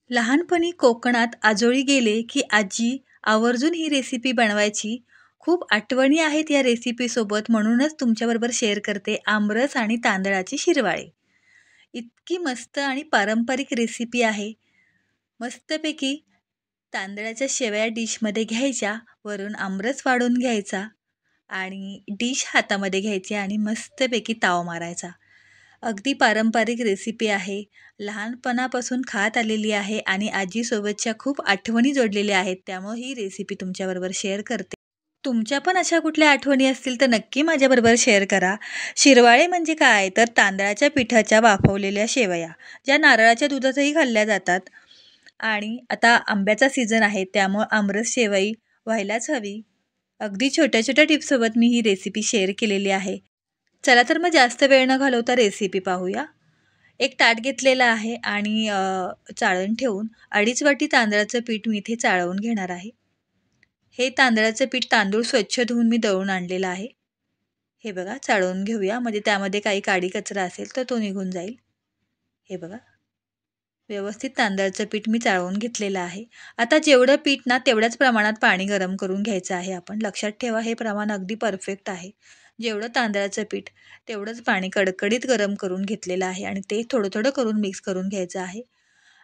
लहानपणी कोकणात आजोळी गेले की आजी आवर्जून ही रेसिपी बनवायची. खूप आठवणी आहेत या रेसिपीसोबत, म्हणूनच तुमच्याबरोबर शेअर करते आमरस आणि तांदळाची शिरवाळे. इतकी मस्त आणि पारंपरिक रेसिपी आहे. मस्तपैकी तांदळाच्या शेवया डिशमध्ये घ्यायच्या, वरून आमरस वाढून घ्यायचा आणि डिश हातामध्ये घ्यायची आणि मस्तपैकी ताव मारायचा. अगदी पारंपरिक रेसिपी आहे. लहानपणापासून खात आलेली आहे आणि आजीसोबतच्या खूप आठवणी जोडलेल्या आहेत. त्यामुळे ही रेसिपी तुमच्याबरोबर शेअर करते. तुमच्या पण अशा कुठल्या आठवणी असतील तर नक्की माझ्याबरोबर शेअर करा. शिरवाळे म्हणजे काय, तर तांदळाच्या पिठाच्या वाफवलेल्या शेवया, ज्या नारळाच्या दुधातही खाल्ल्या जातात. आणि आता आंब्याचा सीझन आहे, त्यामुळे आमरस शेवई व्हायलाच हवी. अगदी छोट्या छोट्या टिप्ससोबत मी ही रेसिपी शेअर केलेली आहे. चला तर मग जास्त वेळ न घालवता रेसिपी पाहूया. एक ताट घेतलेलं आहे आणि चाळण ठेवून 2.5 वाटी तांदळाचं पीठ मी इथे चाळवून घेणार आहे. हे तांदळाचं पीठ तांदूळ स्वच्छ धुवून मी दळून आणलेलं आहे. हे बघा, चाळवून घेऊया, म्हणजे त्यामध्ये काही काडी कचरा असेल तर तो निघून जाईल. हे बघा, व्यवस्थित तांदळाचं पीठ मी चाळवून घेतलेलं आहे. आता जेवढं पीठ ना तेवढ्याच प्रमाणात पाणी गरम करून घ्यायचं आहे. आपण लक्षात ठेवा, हे प्रमाण अगदी परफेक्ट आहे. जेवढं तांदळाचं पीठ तेवढंच पाणी कडकडीत गरम करून घेतलेलं आहे आणि ते थोडं थोडं करून मिक्स करून घ्यायचं आहे.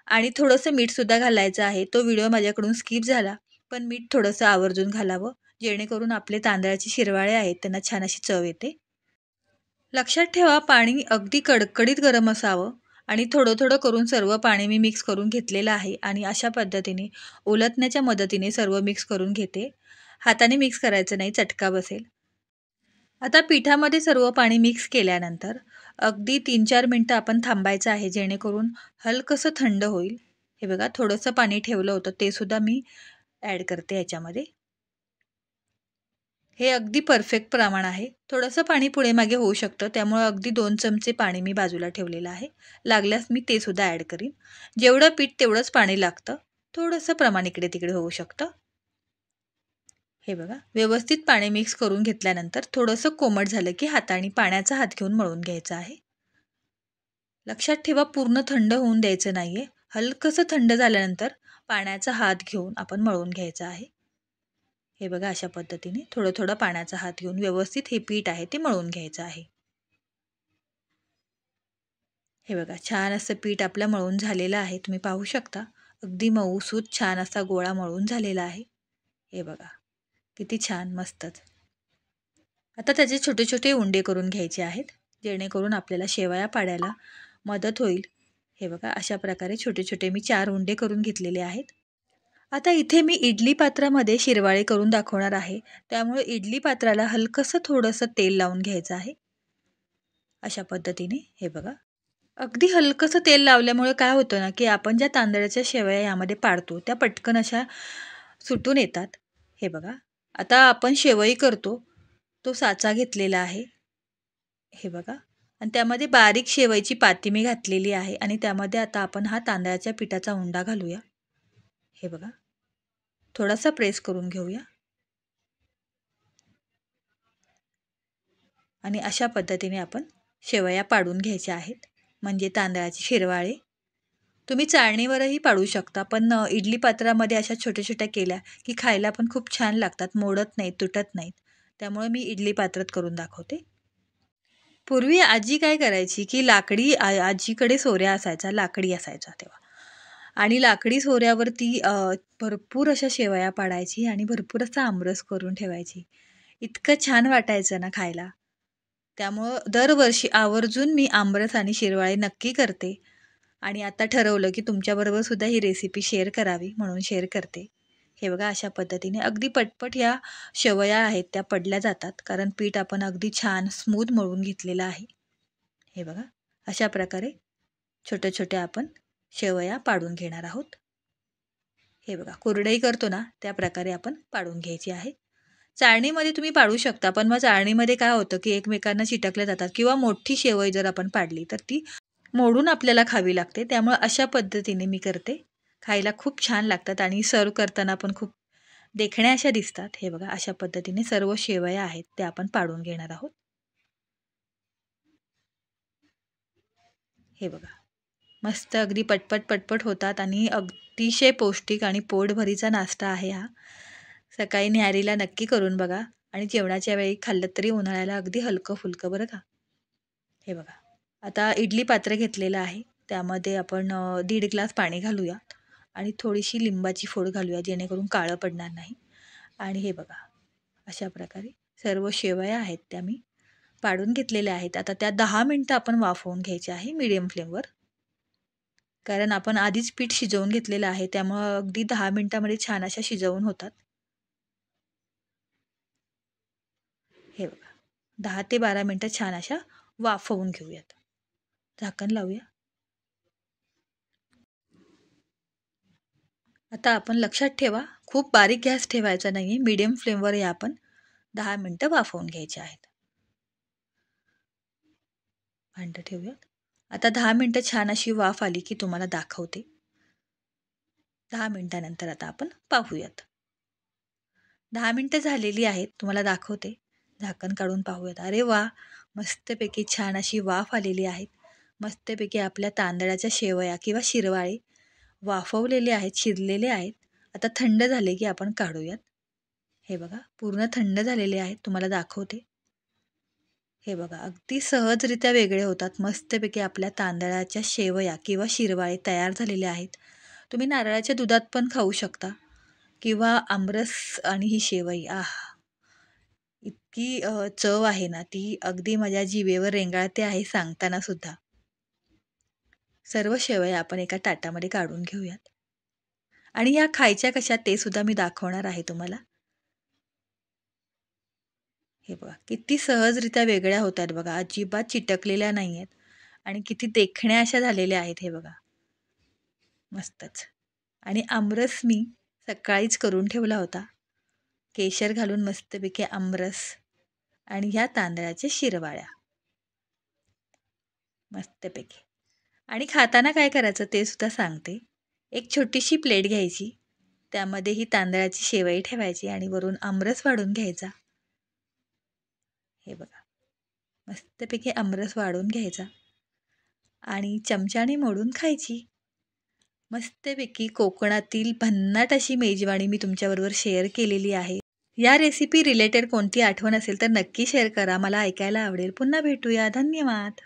आणि थोडंसं मीठसुद्धा घालायचं आहे. तो व्हिडिओ माझ्याकडून स्किप झाला, पण मीठ थोडंसं आवर्जून घालावं, जेणेकरून आपले तांदळाचे शिरवाळे आहेत त्यांना छान अशी चव येते. लक्षात ठेवा, पाणी अगदी कडकडीत गरम असावं आणि थोडं थोडं करून सर्व पाणी मी मिक्स करून घेतलेलं आहे आणि अशा पद्धतीने उलटण्याच्या मदतीने सर्व मिक्स करून घेते. हाताने मिक्स करायचं नाही, चटका बसेल. आता पिठामध्ये सर्व पाणी मिक्स केल्यानंतर अगदी 3-4 मिनटं आपण थांबायचं आहे, जेणेकरून हलकंसं थंड होईल. हे बघा, थोडंसं पाणी ठेवलं होतं ते सुद्धा मी ॲड करते याच्यामध्ये. हे अगदी परफेक्ट प्रमाण आहे. थोडंसं पाणी पुढे मागे होऊ शकतं, त्यामुळे अगदी 2 चमचे पाणी मी बाजूला ठेवलेलं आहे. लागल्यास मी ते सुद्धा ॲड करीन. जेवढं पीठ तेवढंच पाणी लागतं. थोडंसं प्रमाण इकडे तिकडे होऊ शकतं. हे बघा, व्यवस्थित पाणी मिक्स करून घेतल्यानंतर थोडंसं कोमट झालं की हाताने पाण्याचा हात घेऊन मळून घ्यायचं आहे. लक्षात ठेवा, पूर्ण थंड होऊन द्यायचं नाहीये. हलकंसं थंड झाल्यानंतर पाण्याचा हात घेऊन आपण मळून घ्यायचं आहे. हे बघा, अशा पद्धतीने थोडं थोडं पाण्याचा हात घेऊन व्यवस्थित हे पीठ आहे ते मळून घ्यायचं आहे. हे बघा, छान असं पीठ आपलं मळून झालेलं आहे. तुम्ही पाहू शकता, अगदी मऊसूत छान असा गोळा मळून झालेला आहे. हे बघा, किती छान, मस्तच. आता त्याचे छोटे छोटे उंडे करून घ्यायचे आहेत, जेणेकरून आपल्याला शेवया पाडायला मदत होईल. हे बघा, अशा प्रकारे छोटे छोटे मी 4 उंडे करून घेतलेले आहेत. आता इथे मी इडली पात्रामध्ये शिरवाळे करून दाखवणार आहे. त्यामुळे इडली पात्राला हलकंसं थोडंसं तेल लावून घ्यायचं आहे. अशा पद्धतीने हे बघा, अगदी हलकंसं तेल लावल्यामुळे काय होतं ना, की आपण ज्या तांदळाच्या शेवया यामध्ये पाडतो त्या पटकन अशा सुटून येतात. हे बघा, आता आपण शेवई करतो तो साचा घेतलेला आहे. हे बघा, आणि त्यामध्ये बारीक शेवईची पाती मी घातलेली आहे आणि त्यामध्ये आता आपण हा तांदळाच्या पिठाचा उंडा घालूया. हे बघा, थोडासा प्रेस करून घेऊया आणि अशा पद्धतीने आपण शेवया पाडून घ्यायच्या आहेत. म्हणजे तांदळाचे शिरवाळे तुम्ही चाळणीवरही पाडू शकता, पण इडली पात्रामध्ये अशा छोट्या छोट्या केल्या की खायला पण खूप छान लागतात, मोडत नाहीत, तुटत नाहीत. त्यामुळे मी इडली पात्रात करून दाखवते. पूर्वी आजी काय करायची, की लाकडी आजीकडे सोऱ्या असायचा, लाकडी असायचा तेव्हा. आणि लाकडी सोऱ्यावरती भरपूर अशा शेवया पाडायची आणि भरपूर असा आमरस करून ठेवायची. इतकं छान वाटायचं ना खायला. त्यामुळं दरवर्षी आवर्जून मी आमरस आणि शिरवाळे नक्की करते. आणि आता ठरवलं की तुमच्याबरोबर सुद्धा ही रेसिपी शेअर करावी, म्हणून शेअर करते. हे बघा, अशा पद्धतीने अगदी पटपट ह्या शेवया आहेत त्या पडल्या जातात, कारण पीठ आपण अगदी छान स्मूथ मळून घेतलेलं आहे. हे बघा, अशा प्रकारे छोट्या छोट्या आपण शेवया पाडून घेणार आहोत. हे बघा, कुरडई करतो ना त्या प्रकारे आपण पाडून घ्यायची आहे. चाळणीमध्ये तुम्ही पाडू शकता, पण मग चाळणीमध्ये काय होतं की एकमेकांना चिटकल्या जातात, किंवा मोठी शेवई जर आपण पाडली तर ती मोडून आपल्याला खावी लागते. त्यामुळे अशा पद्धतीने मी करते. खायला खूप छान लागतात आणि सर्व करताना पण खूप देखण्या अशा दिसतात. हे बघा, अशा पद्धतीने सर्व शेवया आहेत त्या आपण पाडून घेणार आहोत. हे बघा, मस्त अगदी पटपट पटपट होतात आणि अतिशय पौष्टिक आणि पोटभरीचा नाश्ता आहे हा. सकाळी न्याहारीला नक्की करून बघा आणि जेवणाच्या वेळी खाल्लं तरी उन्हाळ्याला अगदी हलकं-फुलकं बरं का. हे बघा. आता इडली पात्र घेतलेलं आहे. त्यामध्ये आपण 1.5 ग्लास पाणी घालूया आणि थोडीशी लिंबाची फोड घालूया जेणेकरून काळं पडणार नाही. आणि हे बघा, अशा प्रकारे सर्व शेवया आहेत त्या मी पाडून घेतलेल्या आहेत. आता त्या 10 मिनिटं आपण वाफवून घ्यायच्या आहे मीडियम फ्लेमवर. कारण आपण आधीच पीठ शिजवून घेतलेलं आहे त्यामुळं अगदी 10 मिनिटामध्ये छान अशा शिजवून होतात. हे बघा, 10 ते 12 मिनिटं छान अशा वाफवून घेऊयात. झाकण लावूया. आता आपण लक्षात ठेवा, खूप बारीक गॅस ठेवायचा नाहीये. मीडियम फ्लेमवर हे आपण 10 मिनिटं वाफवून घ्यायचे आहेत. भांडं ठेवूयात. आता 10 मिनिटं छान अशी वाफ आली की तुम्हाला दाखवते. 10 मिनिटानंतर आता आपण पाहूयात. 10 मिनिटं झालेली आहेत. तुम्हाला दाखवते. झाकण काढून पाहूयात. अरे वाह! मस्तपैकी छान अशी वाफ आलेली आहे. मस्तपैकी आपल्या तांदळाच्या शेवया किंवा शिरवाळे वाफवलेले आहेत, शिजलेले आहेत. आता थंड झाले की आपण काढूयात. हे बघा, पूर्ण थंड झालेले आहेत. तुम्हाला दाखवते. हे बघा, अगदी सहजरित्या वेगळे होतात. मस्तपैकी आपल्या तांदळाच्या शेवया किंवा शिरवाळे तयार झालेले आहेत. तुम्ही नारळाच्या दुधात पण खाऊ शकता किंवा आमरस आणि ही शेवई इतकी चव आहे ना, ती अगदी माझ्या जिभेवर रेंगाळते आहे सांगताना सुद्धा. सर्व शेवया आपण एका ताटामध्ये काढून घेऊयात आणि या खायच्या कशा ते सुद्धा मी दाखवणार आहे तुम्हाला. हे बघा, किती सहजरित्या वेगळ्या होत आहेत बघा. अजिबात चिटकलेल्या नाही आहेत आणि किती देखण्या अशा झालेल्या आहेत हे बघा. मस्तच. आणि आमरस मी सकाळीच करून ठेवला होता. केशर घालून मस्तपैकी आमरस आणि ह्या तांदळाच्या शिरवाळ्या. मस्तपैकी. आणि खाताना काय करायचं ते सुद्धा सांगते. एक छोटीशी प्लेट घ्यायची. त्यामध्ये ही तांदळाची शेवई ठेवायची आणि वरून आमरस वाढून घ्यायचा. हे बघा, मस्तपैकी आमरस वाढून घ्यायचा आणि चमच्याने मोडून खायची. मस्तपैकी कोकणातील भन्नाट अशी मेजवानी मी तुमच्याबरोबर शेअर केलेली आहे. या रेसिपी रिलेटेड कोणती आठवण असेल तर नक्की शेअर करा. मला ऐकायला आवडेल. पुन्हा भेटूया. धन्यवाद.